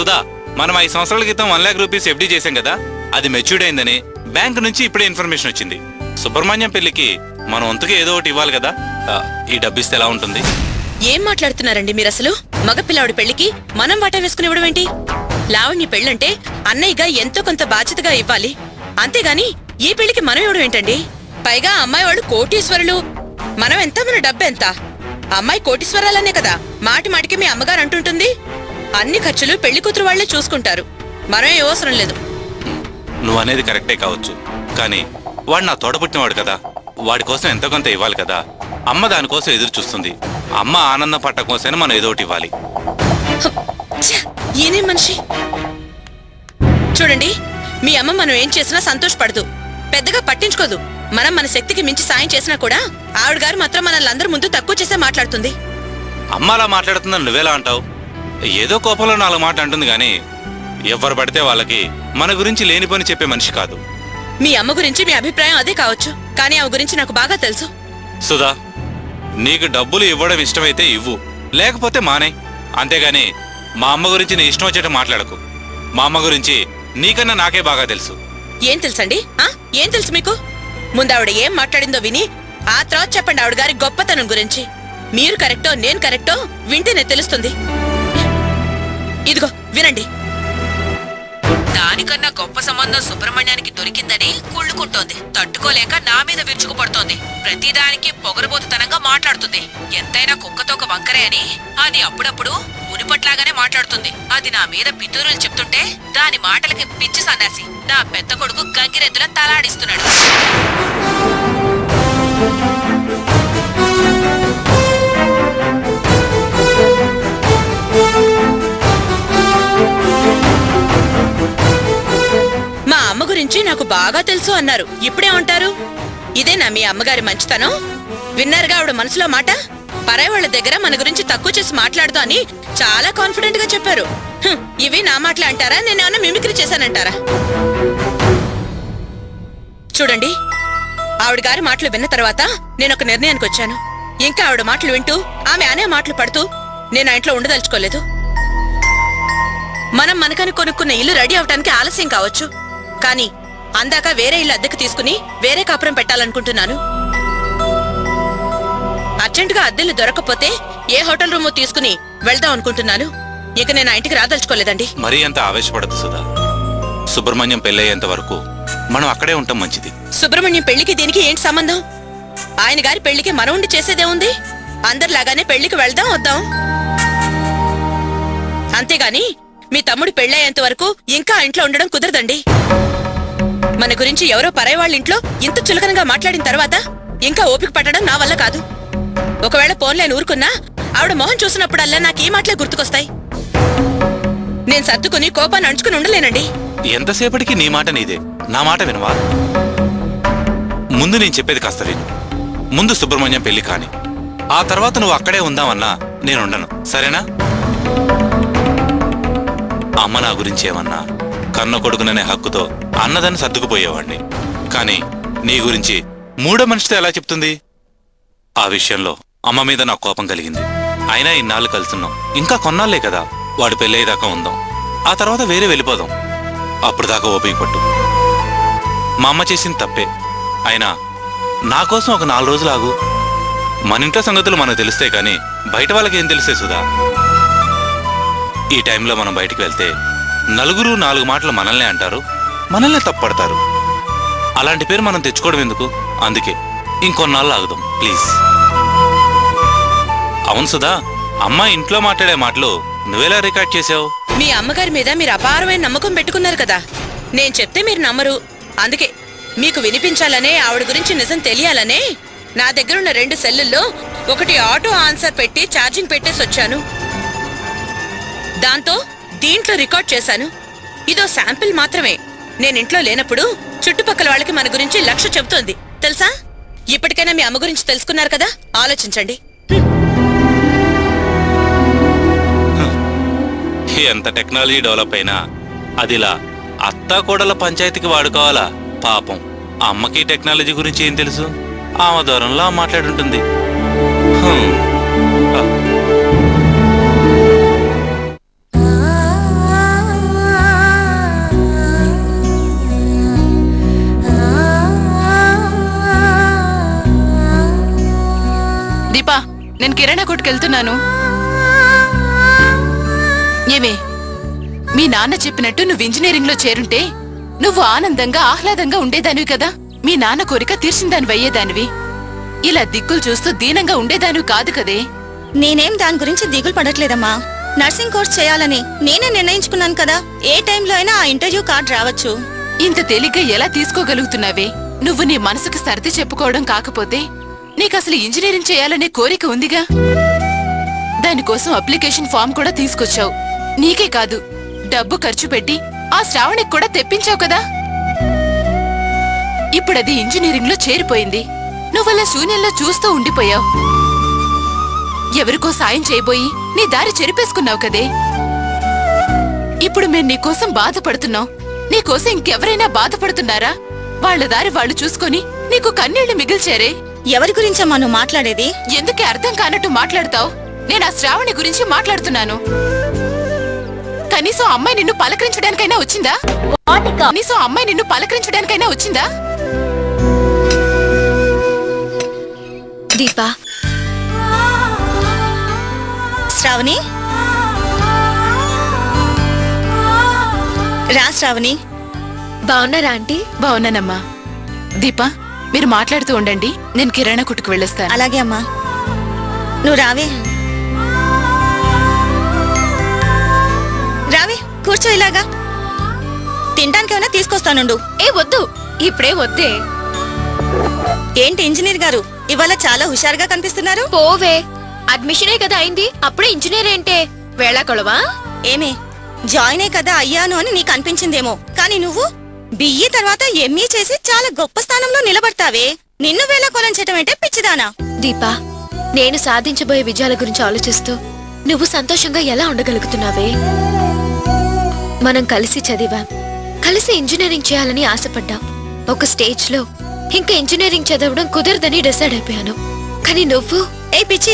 సుధా, మనం 5 సంవత్సరాల క్రితం 1 లక్ష రూపీస్ ఎఫ్డీ చేశాం కదా, అది మెచ్యూర్డ్ అయిందని బ్యాంక్ నుంచి ఇప్పుడే ఇన్ఫర్మేషన్ వచ్చింది. సుబ్రహ్మణ్యం పెళ్లికి మనం వంతుగా ఏదో ఒకటి ఇవ్వాలి కదా, ఈ డబ్బిస్తే ఎలా ఉంటుంది? ఏం మాట్లాడుతున్నారండి మీరు? అసలు మగపిల్లాడి పెళ్లికి మనం వాటా వేసుకుని ఇవ్వడం ఏంటి? లావణ్య పెళ్ళంటే అన్నయ్యగా ఎంతో కొంత బాధ్యతగా ఇవ్వాలి, అంతేగాని ఈ పెళ్లికి మనం ఇవ్వడం ఏంటండి? పైగా అమ్మాయి వాళ్ళు కోటీశ్వరులు, మనం ఎంత, మన డబ్బెంత? అమ్మాయి కోటీశ్వరాలనే కదా మాటి మాటికి మీ అమ్మగారు అంటుంటుంది. అన్ని ఖర్చులు పెళ్లి కూతురు వాళ్లే చూసుకుంటారు, మనం ఏ అవసరం లేదు. నువ్వు అనేది కరెక్టే కావచ్చు, కానీ వాడు నా తోడపుట్టినవాడు కదా, వాడి కోసం ఎంతో కొంత ఇవ్వాలి కదా. అమ్మ దానికోసం ఎదురు చూస్తుంది, అమ్మ ఆనందం పట్ట కోసమే మనం ఏదో ఒకటి ఇవ్వాలి. ఏనే మనిషి! చూడండి, మీ అమ్మ మనం ఏం చేసినా సంతోషపడదు, పెద్దగా పట్టించుకోదు. మనం మన శక్తికి మించి సాయం చేసినా కూడా ఆవిడ గారు మాత్రం మనల్ని అందరి ముందు తక్కువ చేసే మాట్లాడుతుంది. అమ్మ అలా మాట్లాడుతుందని నువ్వెలా అంటావు? ఏదో కోపంలో 4 మాటలు అంటుంది గాని ఎవరు పడితే వాళ్ళకి మన గురించి లేని పని చెప్పే మనిషి కాదు. మీ అమ్మ గురించి మీ అభిప్రాయం అదే కావచ్చు, కానీ ఆమె గురించి నాకు బాగా తెలుసు. సుధా, నీకు డబ్బులు ఇవ్వడం ఇష్టమైతే ఇవ్వు, లేకపోతే మానే. అంతేగాని మా అమ్మ గురించి నీ ఇష్టం వచ్చేట మాట్లాడకు. మా అమ్మ గురించి నీకన్నా నాకే బాగా తెలుసు. ఏం తెలుసండి? ఏం తెలుసు మీకు? ముందు ఆవిడ ఏం మాట్లాడిందో విని ఆ తర్వాత చెప్పండి ఆవిడ గారి గొప్పతనం గురించి. మీరు కరెక్టో నేను కరెక్టో వింటేనే తెలుస్తుంది. ఇదిగో వినండి. దానికన్నా గొప్ప సంబంధం సుబ్రహ్మణ్యానికి దొరికిందని కుళ్ళుకుంటోంది, తట్టుకోలేక నా మీద విరుచుకుపడుతోంది. ప్రతిదానికి పొగరబోతుతనంగా మాట్లాడుతుంది. ఎంతైనా కుక్కతోక వంకరే అని అది అప్పుడప్పుడు మునిపట్లాగానే మాట్లాడుతుంది. అది నా మీద పితూరులు చెప్తుంటే దాని మాటలకి పిచ్చి సన్నాసి నా పెద్ద కొడుకు గంగిరెద్దుల తలాడిస్తున్నాడు. మా అమ్మ గురించి నాకు బాగా తెలుసు అన్నారు, ఇప్పుడేమంటారు? ఇదేనా మీ అమ్మగారి మంచితనం? విన్నారుగా ఆవిడ మనసులో మాట. పరాయి వాళ్ళ దగ్గర మన గురించి తక్కువ చేసి మాట్లాడదు అని చాలా కాన్ఫిడెంట్ గా చెప్పారు. ఇవి నా మాటలు అంటారా? నేనేమన్నా మిమిక్రీ చేశానంటారా? చూడండి, ఆవిడ గారి మాటలు విన్న తర్వాత నేను ఒక నిర్ణయానికి వచ్చాను. ఇంకా ఆవిడ మాటలు వింటూ ఆమె అనే మాటలు పడుతూ నేను ఆ ఇంట్లో ఉండదలుచుకోలేదు. మనం మనకని కొనుక్కున్న ఇల్లు రెడీ అవటానికి ఆలస్యం కావచ్చు, కానీ అందాక వేరే ఇల్లు అద్దెకు తీసుకుని వేరే కాపురం పెట్టాలనుకుంటున్నాను. అర్జెంటుగా అద్దెలు దొరకపోతే ఏ హోటల్ రూమో తీసుకుని వెళ్దాం అనుకుంటున్నాను. ఇక నేను ఆ ఇంటికి రాదలుచుకోలేదండి. మరీ అంత ఆవేశపడదు సుధా. సుబ్రహ్మణ్యం పెళ్ళయ్యేంత వరకు మనం అక్కడే ఉంటాం మంచిది. సుబ్రహ్మణ్యం పెళ్లికి దీనికి ఏంటి సంబంధం? ఆయన గారి పెళ్లికి మనం ఉండి చేసేదే ఉంది. అందరిలాగానే పెళ్లికి వెళ్దాం వద్దాం, అంతేగాని మీ తమ్ముడు పెళ్ళయ్యేంత వరకు ఇంకా ఆ ఇంట్లో ఉండడం కుదరదండి. మన గురించి ఎవరో పరాయి వాళ్ళ ఇంట్లో ఇంత చులకనగా మాట్లాడిన తర్వాత ఇంకా ఓపిక పట్టడం నా వల్ల కాదు. ఒకవేళ పోన్లేని ఊరుకున్నా ఆవిడ మొహం చూసినప్పుడల్లా నాకు ఈ మాటలే గుర్తుకొస్తాయి. నేను సర్దుకుని కోపాన్ని అణుచుకుని ఉండలేనండి. ఎంతసేపటికి నీ మాట నీదే, నా మాట వినవా? ముందు నేను చెప్పేది కాస్త విను. ముందు సుబ్రహ్మణ్యం పెళ్లి కాని, ఆ తర్వాత నువ్వు అక్కడే ఉందామన్నా నేనుండను, సరేనా? అమ్మ నా గురించి ఏమన్నా కన్న కొడుకుననే హక్కుతో అన్నదని సర్దుకుపోయేవాణ్ణి. కానీ నీ గురించి మూడో మనిషితో ఎలా చెప్తుంది? ఆ విషయంలో అమ్మ మీద నాకు కోపం కలిగింది. అయినా ఇన్నాళ్ళు కలుసున్నాం, ఇంకా కొన్నాళ్లే కదా, వాడు పెళ్ళయ్యేదాకా ఉందాం, ఆ తర్వాత వేరే వెళ్ళిపోదాం. అప్పుడు దాకా ఓపిక పట్టు. మా అమ్మ చేసింది తప్పే, అయినా నా కోసం ఒక 4 రోజులు ఆగు. మన ఇంట్లో సంగతులు మనకు తెలిస్తే కానీ బయట వాళ్ళకి ఏం తెలిసే సుధా? ఈ టైంలో మనం బయటికి వెళ్తే నలుగురు 4 మాటలు మనల్నే అంటారు, మనల్నే తప్పడతారు. అలాంటి పేరు మనం తెచ్చుకోవడం ఎందుకు? అందుకే ఇంకొన్నాళ్ళు ఆగుదాం ప్లీజ్. అవును సుధా, అమ్మ ఇంట్లో మాట్లాడే మాటలు నువ్వెలా రికార్డ్ చేసావు? మీ అమ్మగారి మీద మీరు అపారమైన నమ్మకం పెట్టుకున్నారు కదా, నేను చెప్తే మీరు నమ్మరు. అందుకే మీకు వినిపించాలనే, ఆవిడ గురించి నిజం తెలియాలనే నా దగ్గరున్న 2 సెల్లుల్లో ఒకటి ఆటో ఆన్సర్ పెట్టి ఛార్జింగ్ పెట్టేసి వచ్చాను. దాంతో దీంట్లో రికార్డ్ చేశాను. ఇదో శాంపిల్ మాత్రమే. నేనింట్లో లేనప్పుడు చుట్టుపక్కల వాళ్ళకి మన గురించి 1 లక్ష చెబుతోంది తెలుసా? ఇప్పటికైనా మీ అమ్మ గురించి తెలుసుకున్నారు కదా, ఆలోచించండి. ఎంత టెక్నాలజీ డెవలప్ అయినా అదిలా అత్తా కోడల పంచాయతీకి వాడుకోవాలా? పాపం అమ్మకి టెక్నాలజీ గురించి ఏం తెలుసు? ఆమె దూరంలో మాట్లాడుంటుంది. నేను కిరాణా కొట్టుకెళ్తున్నాను. ఏమే, మీ నాన్న చెప్పినట్టు నువ్వు ఇంజనీరింగ్ లో చేరుంటే నువ్వు ఆనందంగా ఆహ్లాదంగా ఉండేదానివి కదా. మీ నాన్న కోరిక తీర్చిందానివి అయ్యేదానివి. ఇలా దిక్కులు చూస్తూ దీనంగా ఉండేదానివి కాదు కదే. నేనేం దాని గురించి దిగులు పడట్లేదమ్మా. నర్సింగ్ కోర్స్ చేయాలని నేనే నిర్ణయించుకున్నాను కదా. ఏ టైంలో అయినా ఆ ఇంటర్వ్యూ కార్డ్ రావచ్చు. ఇంత తేలిగ్గా ఎలా తీసుకోగలుగుతున్నావే? నువ్వు నీ మనసుకు సర్ది చెప్పుకోవడం కాకపోతే నీకసలు ఇంజనీరింగ్ చేయాలనే కోరిక ఉందిగా. దానికోసం అప్లికేషన్ ఫామ్ కూడా తీసుకొచ్చావు. నీకే కాదు, డబ్బు ఖర్చు పెట్టి ఆ శ్రావణికి కూడా తెప్పించావు కదా. ఇప్పుడది ఇంజనీరింగ్ లో చేరిపోయింది. నువ్వలా శూన్యంలో చూస్తూ ఉండిపోయావు. ఎవరికో సాయం చేయబోయి నీ దారి చెరిపేసుకున్నావు కదే. ఇప్పుడు మేం నీకోసం బాధపడుతున్నాం. నీకోసం ఇంకెవరైనా బాధపడుతున్నారా? వాళ్ల దారి వాళ్ళు చూసుకొని నీకు కన్నీళ్లు మిగిల్చారే. ఎవరి గురించమ్మా నువ్వు మాట్లాడేది? ఎందుకే అర్థం కానట్టు మాట్లాడతావు? నేను ఆ శ్రావణి గురించి మాట్లాడుతున్నాను. కనీసం అమ్మాయి నిన్ను పలకరించడానికైనా వచ్చిందా? కనీసం అమ్మాయి నిన్ను పలకరించడానికైనా వచ్చిందా? దీపా, శ్రావణి, రా శ్రావణి. బాగున్నారా ఆంటీ? బావున్నానమ్మా. దీపా, మీరు మాట్లాడుతూ ఉండండి, నేను కిరాణా కొట్టుకు వెళ్ళొస్తాను. అలాగే అమ్మా, నువ్వు రావే. రావే, కూర్చో. ఇలాగా తినడానికి ఏమైనా తీసుకొస్తానుండు. ఏ వద్దు, ఇప్పుడే వద్దే. ఏంటి ఇంజనీర్ గారు, ఇవాళ చాలా హుషారుగా కనిపిస్తున్నారు. పోవే, అడ్మిషనే కదా అయింది, అప్పుడే ఇంజనీర్ ఏంటే? వేళా కొలవా? ఏమే, జాయినే కదా అయ్యాను అని నీకు అనిపించిందేమో, కానీ నువ్వు బిఈ తర్వాత ఎంఈ చేసి చాలా గొప్ప స్థానంలో నిలబడతావే. నిన్ను వేళ కొలంచటం ఏంటే పిచ్చిదానా? దీపా, నేను సాధించబోయే విజయాల గురించి ఆలోచిస్తూ నువ్వు సంతోషంగా ఎలా ఉండగలుగుతున్నావే? మనం కలిసి చదివాం, కలిసి ఇంజనీరింగ్ చేయాలని ఆశపడ్డాం. ఒక స్టేజ్ లో ఇంకా ఇంజనీరింగ్ చదవడం కుదరదని డిసైడ్ అయిపోయాను. కానీ నువ్వు, ఏ పిచ్చి,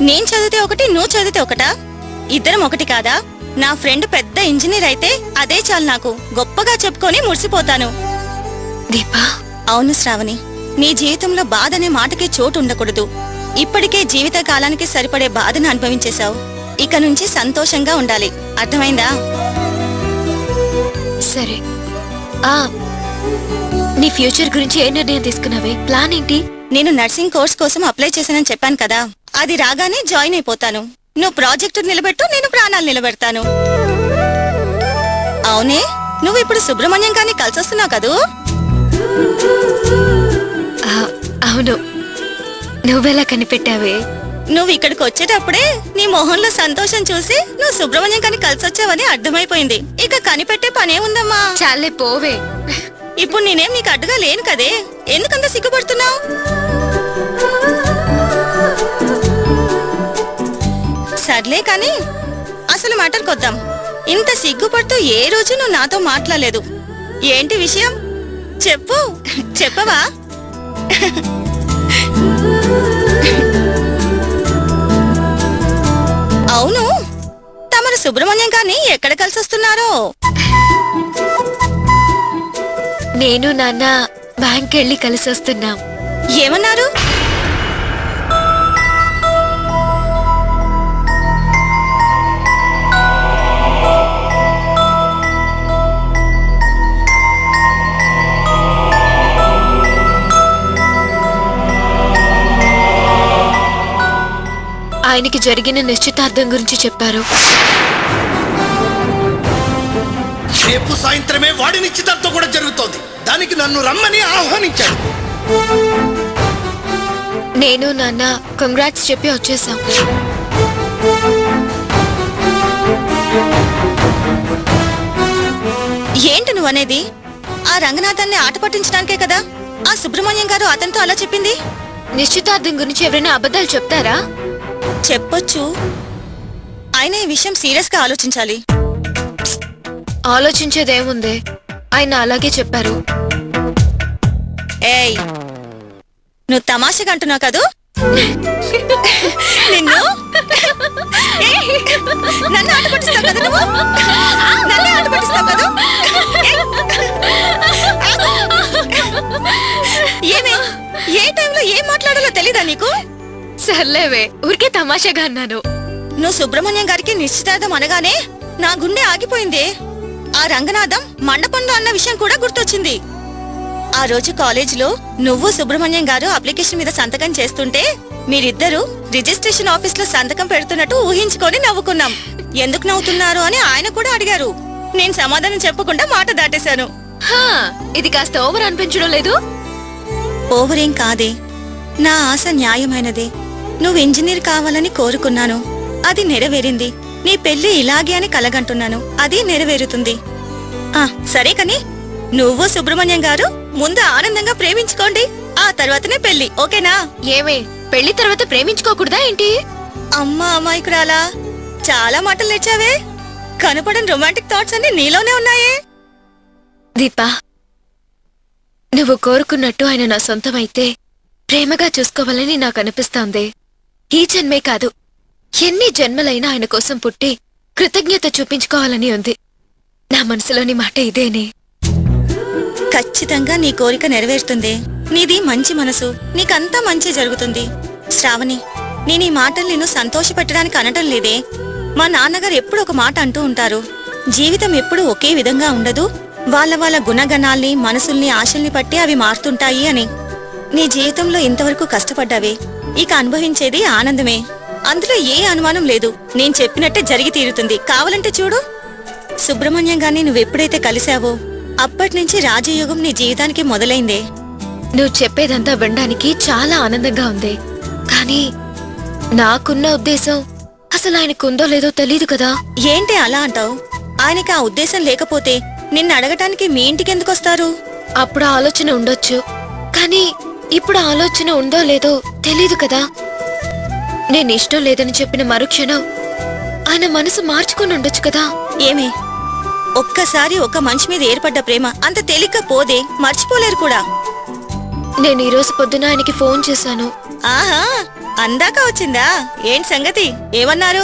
నేను చదివితే ఒకటి, నువ్వు చదివితే ఒకటా? ఇద్దరం ఒకటి కాదా? నా ఫ్రెండ్ పెద్ద ఇంజనీర్ అయితే అదే చాలు, నాకు గొప్పగా చెప్పుకొని మురిసిపోతాను. దీపా, అవును శ్రావణి, నీ జీవితంలో బాధ అనే మాటకి చోటు ఉండకూడదు. ఇప్పటికే జీవిత కాలానికి సరిపడే బాధను అనుభవించేశావు. ఇక నుంచి సంతోషంగా ఉండాలి, అర్థమైందా? సరే. నీ ఫ్యూచర్ గురించి ఏ నిర్ణయం తీసుకున్నావే? ప్లాన్ ఏంటి? నేను నర్సింగ్ కోర్స్ కోసం అప్లై చేశానని చెప్పాను కదా, అది రాగానే జాయిన్ అయిపోతాను. నువ్వు ప్రాజెక్టు నిలబెట్టు, నేను ప్రాణాలు నిలబెడతాను. అవునే, నువ్వు ఇప్పుడు సుబ్రహ్మణ్యం కానీ కలిసొస్తున్నావు కదూ? అవును. నువ్వెలా కనిపెట్టావే? నువ్వు ఇక్కడికి వచ్చేటప్పుడే నీ మొహంలో సంతోషం చూసి నువ్వు సుబ్రహ్మణ్యం కానీ కలిసొచ్చావని అర్థమైపోయింది. ఇక కనిపెట్టే పనే ఉందమ్మా. చాలే పోవే. ఇప్పుడు నేనేం నీకు అడ్డుగా లేను కదే, ఎందుకంత సిగ్గుపడుతున్నావు? సర్లే కాని అసలు మ్యాటర్ కొద్దాం. ఇంత సిగ్గుపడుతూ ఏ రోజు నువ్వు నాతో మాట్లాడలేదు. ఏంటి విషయం చెప్పు, చెప్పవా? అవును, తమరు సుబ్రహ్మణ్యం గారిని ఎక్కడ కలిసొస్తున్నారో? నేను నాన్న బ్యాంక్ వెళ్ళి కలిసొస్తున్నాం. ఏమన్నారు? ఆయనకి జరిగిన నిశ్చితార్థం గురించి చెప్పారు. రేపు సాయంత్రమే వాడి నిశ్చితార్థం కూడా జరుగుతోంది. దానికి నన్ను రమ్మని ఆహ్వానించాడు. నేను నాన్న కంగ్రాట్స్ చెప్పి వచ్చేసాం. ఏంటి నువ్వనేది? ఆ రంగనాథాన్ని ఆట పట్టించడానికే కదా ఆ సుబ్రహ్మణ్యం గారు అతనితో అలా చెప్పింది. నిశ్చితార్థం గురించి ఎవరైనా అబద్ధాలు చెప్తారా? చెప్పొచ్చు, ఆయన ఈ విషయం సీరియస్ గా ఆలోచించాలి. ఆలోచించేదేముంది, ఆయన అలాగే చెప్పారు. ఏయ్, నువ్వు తమాషగా అంటున్నావు కదూ? నిన్ను నన్ను ఆట పట్టిస్తావు కదా నువ్వు? నన్నే ఆట పట్టిస్తావు కదూ? ఏమే, ఏ టైంలో ఏం మాట్లాడాలో తెలీదా నీకు? సర్లేవే, ఊరికే తమాషాగా అన్నాను. నువ్వు సుబ్రహ్మణ్యం గారికి నిశ్చితార్థం అనగానే నా గుండె ఆగిపోయింది. ఆ రంగనాథం మండపంలో అన్న విషయం కూడా గుర్తొచ్చింది. ఆ రోజు కాలేజీలో నువ్వు సుబ్రహ్మణ్యం గారు అప్లికేషన్ మీద సంతకం చేస్తుంటే మీరిద్దరూ రిజిస్ట్రేషన్ ఆఫీస్ లో సంతకం పెడుతున్నట్టు ఊహించుకొని నవ్వుకున్నాం. ఎందుకు నవ్వుతున్నారు అని ఆయన కూడా అడిగారు. నేను సమాధానం చెప్పకుండా మాట దాటేశాను. ఇది కాస్త ఓవర్ అనిపించడం లేదు? ఓవరేం కాదే, నా ఆశ న్యాయమైనదే. నువ్వు ఇంజనీర్ కావాలని కోరుకున్నాను, అది నెరవేరింది. నీ పెళ్లి ఇలాగే అని కలగంటున్నాను, అది నెరవేరుతుంది. సరే కని నువ్వు సుబ్రహ్మణ్యం గారు ముందు ఆనందంగా ప్రేమించుకోండి, ఆ తర్వాతనే పెళ్లి, ఓకేనా? ఏమే, పెళ్లి తర్వాత ప్రేమించుకోకూడదా ఏంటి? అమ్మా అమాయకురాలా, చాలా మాటలు నేర్చావే. కనపడని రొమాంటిక్ థాట్స్ అన్ని నీలోనే ఉన్నాయే. దీపా, నువ్వు కోరుకున్నట్టు ఆయన నా సొంతమైతే ప్రేమగా చూసుకోవాలని నాకు అనిపిస్తోంది. ఈ జన్మే కాదు, ఎన్ని జన్మలైనా ఆయన కోసం పుట్టి కృతజ్ఞత చూపించుకోవాలని ఉంది. నా మనసులోని మాట ఇదేనే. ఖచ్చితంగా నీ కోరిక నెరవేరుతుంది. నీది మంచి మనసు, నీకంతా మంచి జరుగుతుంది. శ్రావణి, నేను ఈ మాటలు నిన్ను సంతోషపెట్టడానికి అనటం లేదే. మా నాన్నగారు ఎప్పుడు ఒక మాట అంటూ ఉంటారు, జీవితం ఎప్పుడు ఒకే విధంగా ఉండదు, వాళ్ళ వాళ్ళ గుణగణాల్ని, మనసుల్ని, ఆశల్ని పట్టి అవి మారుతుంటాయి అని. నీ జీవితంలో ఇంతవరకు కష్టపడ్డావే, ఇక అనుభవించేది ఆనందమే. అందులో ఏ అనుమానం లేదు. నేను చెప్పినట్టే జరిగి తీరుతుంది. కావాలంటే చూడు, సుబ్రహ్మణ్యం గారిని నువ్వెప్పుడైతే కలిశావో అప్పటినుంచి రాజయోగం నీ జీవితానికి మొదలైందే. నువ్వు చెప్పేదంతా వినడానికి చాలా ఆనందంగా ఉంది, కానీ నాకున్న ఉద్దేశం అసలు ఆయనకుందో లేదో తెలీదు కదా. ఏంటి అలా అంటావు? ఆయనకి ఆ ఉద్దేశం లేకపోతే నిన్ను అడగటానికి మీ ఇంటికెందుకొస్తారు? అప్పుడు ఆలోచన ఉండొచ్చు, కానీ ఇప్పుడు ఆలోచన ఉందో లేదో తెలీదు కదా. నేను ఇష్టం లేదని చెప్పిన మరుక్షణం ఆయన మనసు మార్చుకుని ఉండొచ్చు కదా. ఏమే, ఒక్కసారి ఒక మనిషి మీద ఏర్పడ్డ ప్రేమ అంత తేలిగ్గా పోదే, మర్చిపోలేరు కూడా. నేను ఈ రోజు పొద్దున ఆయనకి ఫోన్ చేశాను. ఆహా, అందాక వచ్చిందా? ఏంటి సంగతి, ఏమన్నారు?